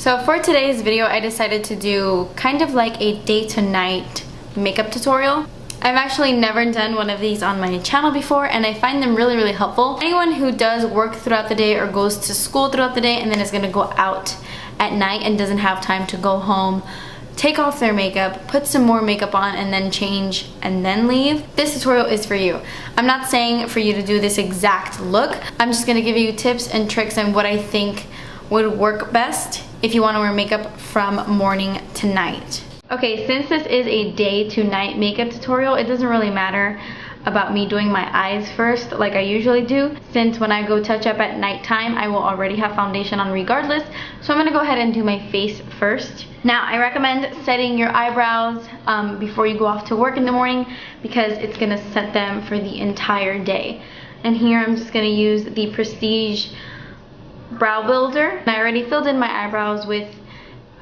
So for today's video, I decided to do kind of like a day to night makeup tutorial. I've actually never done one of these on my channel before, and I find them really helpful. Anyone who does work throughout the day or goes to school throughout the day and then is gonna go out at night and doesn't have time to go home, take off their makeup, put some more makeup on, and then change and then leave, this tutorial is for you. I'm not saying for you to do this exact look. I'm just gonna give you tips and tricks and what I think would work best if you want to wear makeup from morning to night. Okay, since this is a day to night makeup tutorial, it doesn't really matter about me doing my eyes first like I usually do, since when I go touch up at nighttime I will already have foundation on regardless. So I'm gonna go ahead and do my face first. Now I recommend setting your eyebrows before you go off to work in the morning, because it's gonna set them for the entire day. And here I'm just gonna use the Prestige Brow Builder. And I already filled in my eyebrows with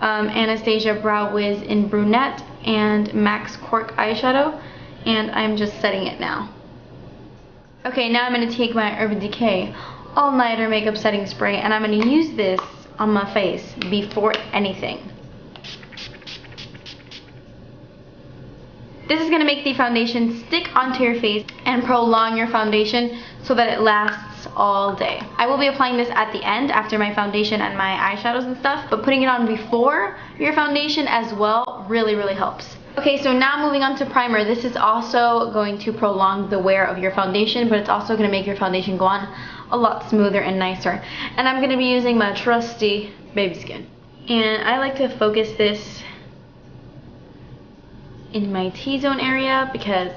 Anastasia Brow Wiz in brunette and Max Cork eyeshadow, and I'm just setting it now. Okay, now I'm going to take my Urban Decay All Nighter Makeup Setting Spray, and I'm going to use this on my face before anything. This is going to make the foundation stick onto your face and prolong your foundation so that it lasts all day. I will be applying this at the end after my foundation and my eyeshadows and stuff, but putting it on before your foundation as well really helps. Okay, so now moving on to primer. This is also going to prolong the wear of your foundation, but it's also going to make your foundation go on a lot smoother and nicer. And I'm going to be using my trusty Baby Skin. And I like to focus this in my T-zone area because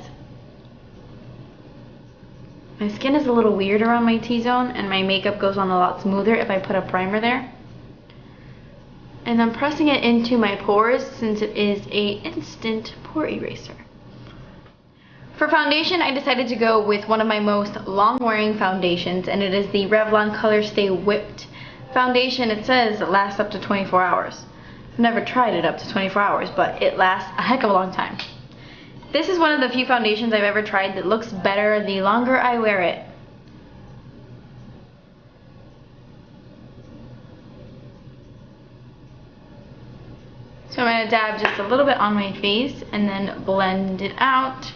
my skin is a little weird around my T-zone and my makeup goes on a lot smoother if I put a primer there. And I'm pressing it into my pores since it is a instant pore eraser. For foundation, I decided to go with one of my most long-wearing foundations, and it is the Revlon Colorstay Whipped foundation. It says it lasts up to 24 hours. I've never tried it up to 24 hours, but it lasts a heck of a long time. This is one of the few foundations I've ever tried that looks better the longer I wear it. So I'm going to dab just a little bit on my face and then blend it out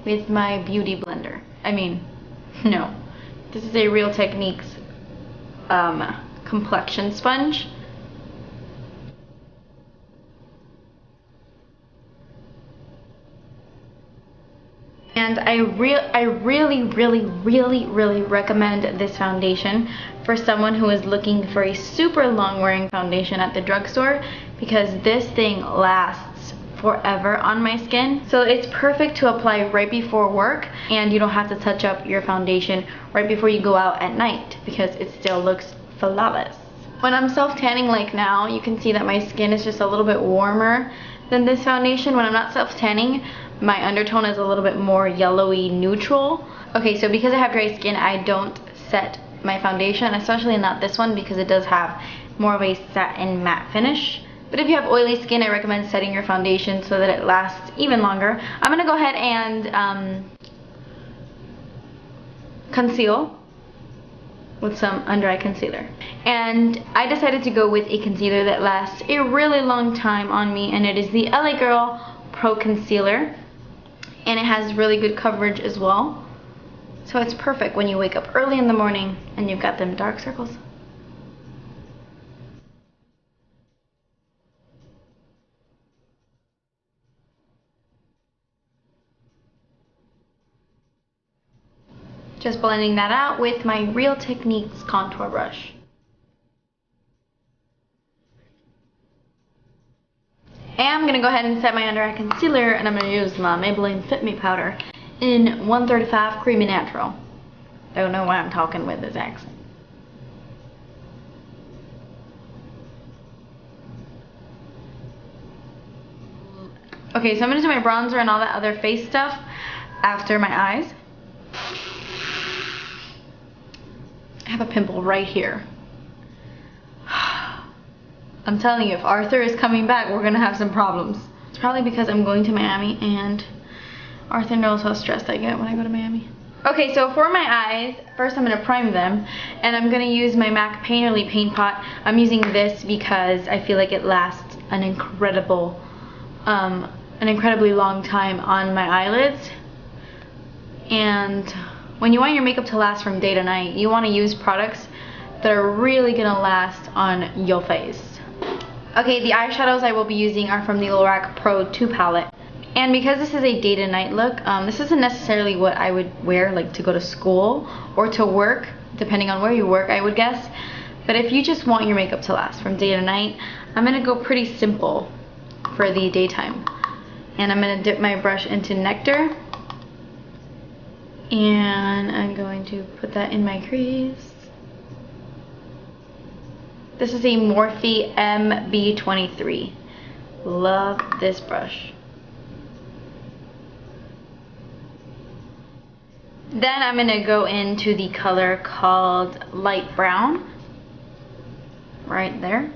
with my beauty blender. No. This is a Real Techniques complexion sponge. And I really recommend this foundation for someone who is looking for a super long wearing foundation at the drugstore, because this thing lasts forever on my skin. So it's perfect to apply right before work, and you don't have to touch up your foundation right before you go out at night because it still looks flawless. When I'm self-tanning like now, you can see that my skin is just a little bit warmer than this foundation. When I'm not self-tanning, my undertone is a little bit more yellowy neutral. Okay, so because I have dry skin, I don't set my foundation, especially not this one because it does have more of a satin matte finish. But if you have oily skin, I recommend setting your foundation so that it lasts even longer. I'm going to go ahead and conceal with some under eye concealer. And I decided to go with a concealer that lasts a really long time on me, and it is the LA Girl Pro Concealer. And it has really good coverage as well. So it's perfect when you wake up early in the morning and you've got them dark circles. Just blending that out with my Real Techniques contour brush. And I'm going to go ahead and set my under eye concealer, and I'm going to use my Maybelline Fit Me powder in 135 Creamy Natural. Don't know why I'm talking with this accent. Okay, so I'm going to do my bronzer and all that other face stuff after my eyes. I have a pimple right here. I'm telling you, if Arthur is coming back, we're gonna have some problems. It's probably because I'm going to Miami, and Arthur knows how stressed I get when I go to Miami. Okay, so for my eyes, first I'm going to prime them, and I'm going to use my MAC Painterly Paint Pot. I'm using this because I feel like it lasts an incredibly long time on my eyelids. And when you want your makeup to last from day to night, you want to use products that are really going to last on your face. Okay, the eyeshadows I will be using are from the Lorac Pro 2 palette. And because this is a day to night look, this isn't necessarily what I would wear like to go to school or to work, depending on where you work, I would guess. But if you just want your makeup to last from day to night, I'm going to go pretty simple for the daytime. And I'm going to dip my brush into Nectar. And I'm going to put that in my crease. This is a Morphe MB23. Love this brush. Then I'm going to go into the color called Light Brown. Right there.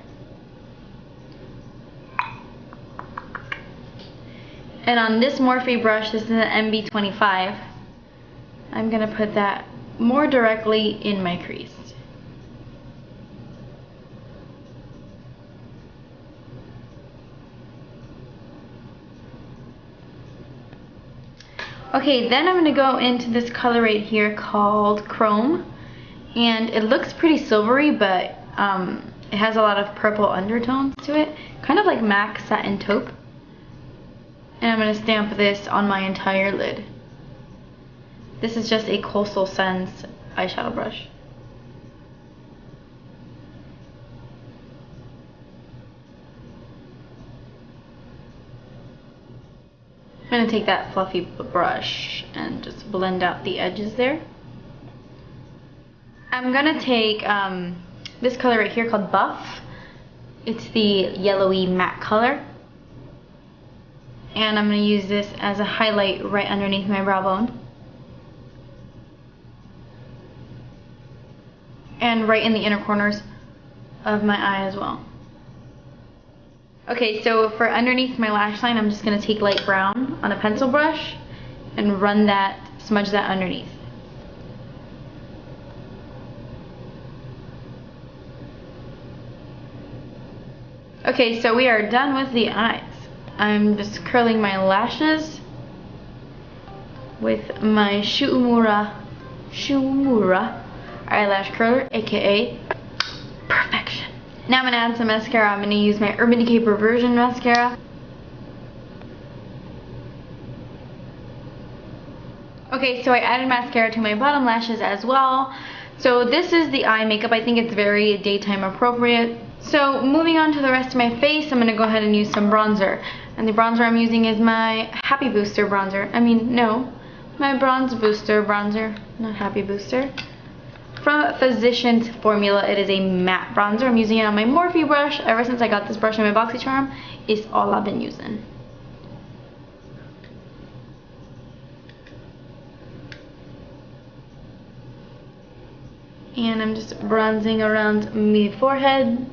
And on this Morphe brush, this is an MB25, I'm going to put that more directly in my crease. Okay, then I'm going to go into this color right here called Chrome, and it looks pretty silvery, but it has a lot of purple undertones to it, kind of like MAC Satin Taupe. And I'm going to stamp this on my entire lid. This is just a Coastal Scents eyeshadow brush. I'm going to take that fluffy brush and just blend out the edges there. I'm going to take this color right here called Buff. It's the yellowy matte color. And I'm going to use this as a highlight right underneath my brow bone. And right in the inner corners of my eye as well. Okay, so for underneath my lash line, I'm just going to take light brown on a pencil brush and run that, smudge that underneath. Okay, so we are done with the eyes. I'm just curling my lashes with my Shu Uemura eyelash curler, aka perfection. Now I'm going to add some mascara. I'm going to use my Urban Decay Perversion mascara. Okay, so I added mascara to my bottom lashes as well. So this is the eye makeup. I think it's very daytime appropriate. So moving on to the rest of my face, I'm going to go ahead and use some bronzer. And the bronzer I'm using is my Happy Booster bronzer. My Bronze Booster bronzer, not Happy Booster. From Physicians Formula. It is a matte bronzer. I'm using it on my Morphe brush. Ever since I got this brush in my BoxyCharm, it's all I've been using. And I'm just bronzing around my forehead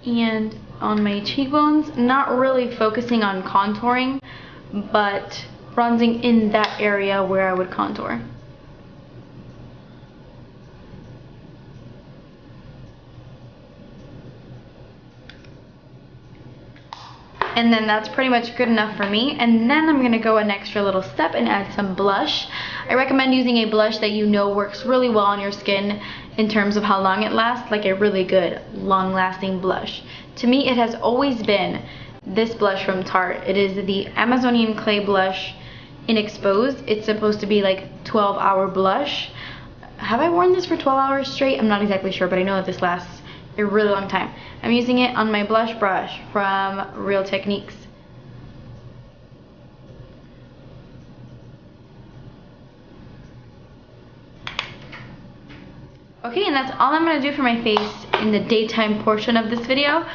and on my cheekbones, not really focusing on contouring, but bronzing in that area where I would contour. And then that's pretty much good enough for me. And then I'm going to go an extra little step and add some blush. I recommend using a blush that you know works really well on your skin in terms of how long it lasts, like a really good long-lasting blush. To me, it has always been this blush from Tarte. It is the Amazonian Clay Blush in Exposed. It's supposed to be like 12-hour blush. Have I worn this for 12 hours straight? I'm not exactly sure, but I know that this lasts a really long time. I'm using it on my blush brush from Real Techniques. Okay, and that's all I'm going to do for my face in the daytime portion of this video.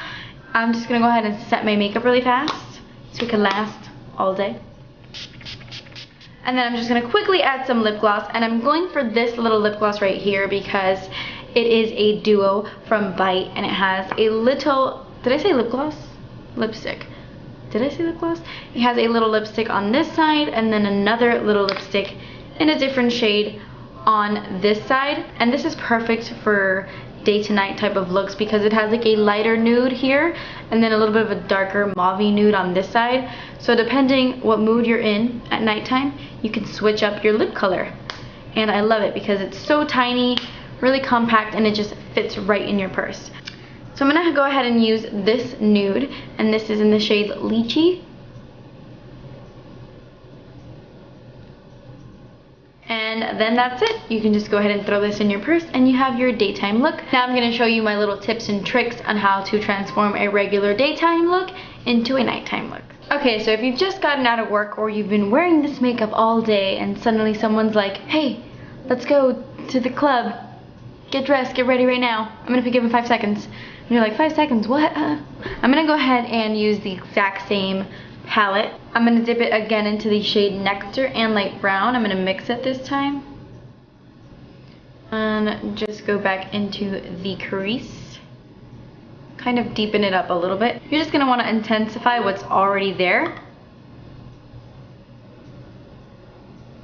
I'm just going to go ahead and set my makeup really fast so it can last all day. And then I'm just going to quickly add some lip gloss, and I'm going for this little lip gloss right here because it is a duo from Bite, and it has a little, did I say lip gloss? Lipstick. Did I say lip gloss? It has a little lipstick on this side and then another little lipstick in a different shade on this side. And this is perfect for day to night type of looks because it has like a lighter nude here and then a little bit of a darker mauve-y nude on this side. So depending what mood you're in at nighttime, you can switch up your lip color. And I love it because it's so tiny, really compact, and it just fits right in your purse. So I'm gonna go ahead and use this nude, and this is in the shade Lychee. And then that's it. You can just go ahead and throw this in your purse and you have your daytime look. Now I'm gonna show you my little tips and tricks on how to transform a regular daytime look into a nighttime look. Okay, so if you've just gotten out of work or you've been wearing this makeup all day and suddenly someone's like, hey, let's go to the club. Get dressed, get ready right now. I'm gonna pick you up in 5 seconds. And you're like, 5 seconds, what? I'm gonna go ahead and use the exact same palette. I'm gonna dip it again into the shade Nectar and Light Brown. I'm gonna mix it this time. And just go back into the crease. Kind of deepen it up a little bit. You're just gonna wanna intensify what's already there.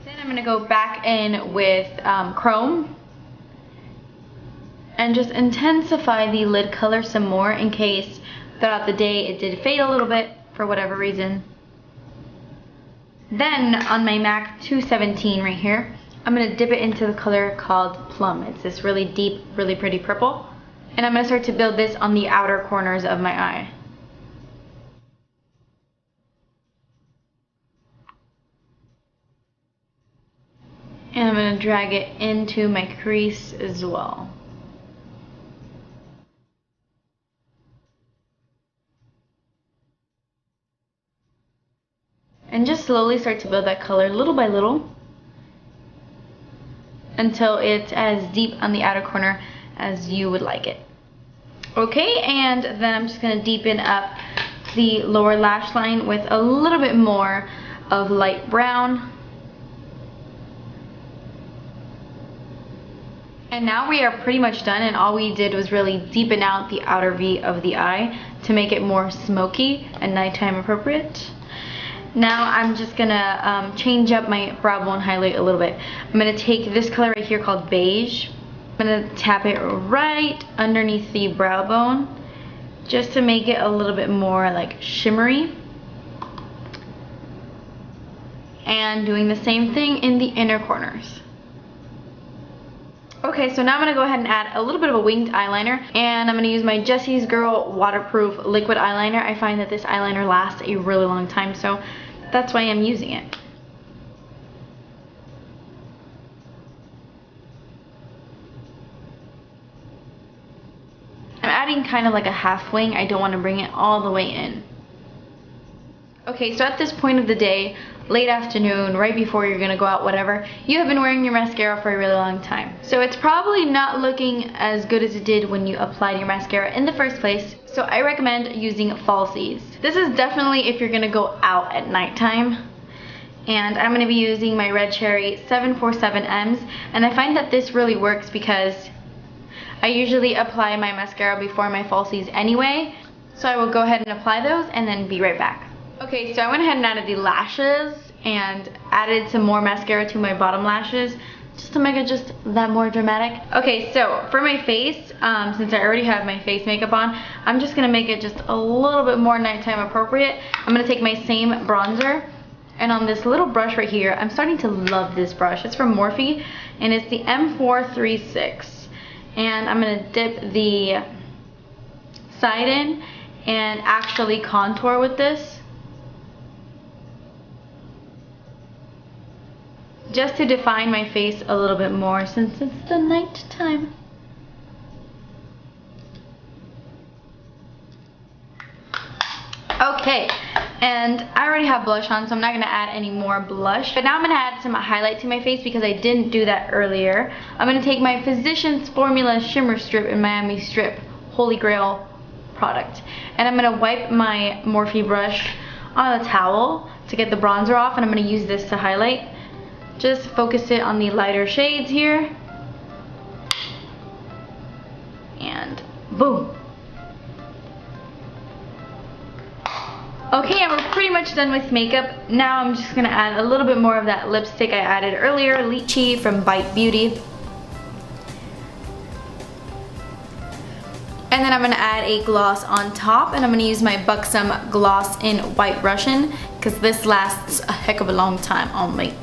Then I'm gonna go back in with Chrome. And just intensify the lid color some more in case throughout the day it did fade a little bit for whatever reason. Then on my MAC 217 right here, I'm going to dip it into the color called Plum. It's this really deep, really pretty purple. And I'm going to start to build this on the outer corners of my eye. And I'm going to drag it into my crease as well. And just slowly start to build that color little by little until it's as deep on the outer corner as you would like it. Okay, and then I'm just going to deepen up the lower lash line with a little bit more of light brown. And now we are pretty much done, and all we did was really deepen out the outer V of the eye to make it more smoky and nighttime appropriate. Now I'm just gonna change up my brow bone highlight a little bit. I'm gonna take this color right here called Beige. I'm gonna tap it right underneath the brow bone just to make it a little bit more like shimmery. And doing the same thing in the inner corners. Okay, so now I'm going to go ahead and add a little bit of a winged eyeliner, and I'm going to use my Jessie's Girl waterproof liquid eyeliner. I find that this eyeliner lasts a really long time, so that's why I'm using it. I'm adding kind of like a half wing. I don't want to bring it all the way in. Okay, so at this point of the day, late afternoon, right before you're gonna go out, whatever, you have been wearing your mascara for a really long time. So it's probably not looking as good as it did when you applied your mascara in the first place. So I recommend using falsies. This is definitely if you're gonna go out at nighttime. And I'm gonna be using my Red Cherry 747Ms, and I find that this really works because I usually apply my mascara before my falsies anyway. So I will go ahead and apply those and then be right back. Okay, so I went ahead and added the lashes and added some more mascara to my bottom lashes just to make it just that more dramatic. Okay, so for my face, since I already have my face makeup on, I'm just going to make it just a little bit more nighttime appropriate. I'm going to take my same bronzer, and on this little brush right here, I'm starting to love this brush. It's from Morphe, and it's the M436. And I'm going to dip the side in and actually contour with this, just to define my face a little bit more since it's the night time. Okay, and I already have blush on, so I'm not going to add any more blush. But now I'm going to add some highlight to my face because I didn't do that earlier. I'm going to take my Physicians Formula Shimmer Strip in Miami Strip Holy Grail product. And I'm going to wipe my Morphe brush on a towel to get the bronzer off, and I'm going to use this to highlight. Just focus it on the lighter shades here. And boom. Okay, and we're pretty much done with makeup. Now I'm just gonna add a little bit more of that lipstick I added earlier, Lychee from Bite Beauty. And then I'm gonna add a gloss on top, and I'm gonna use my Buxom gloss in White Russian because this lasts a heck of a long time on me.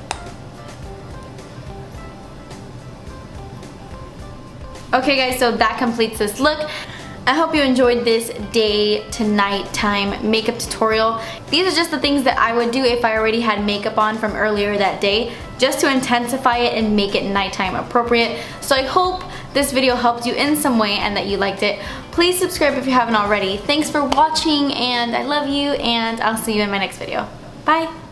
Okay guys, so that completes this look. I hope you enjoyed this day to night time makeup tutorial. These are just the things that I would do if I already had makeup on from earlier that day, just to intensify it and make it nighttime appropriate. So I hope this video helped you in some way and that you liked it. Please subscribe if you haven't already. Thanks for watching, and I love you, and I'll see you in my next video. Bye!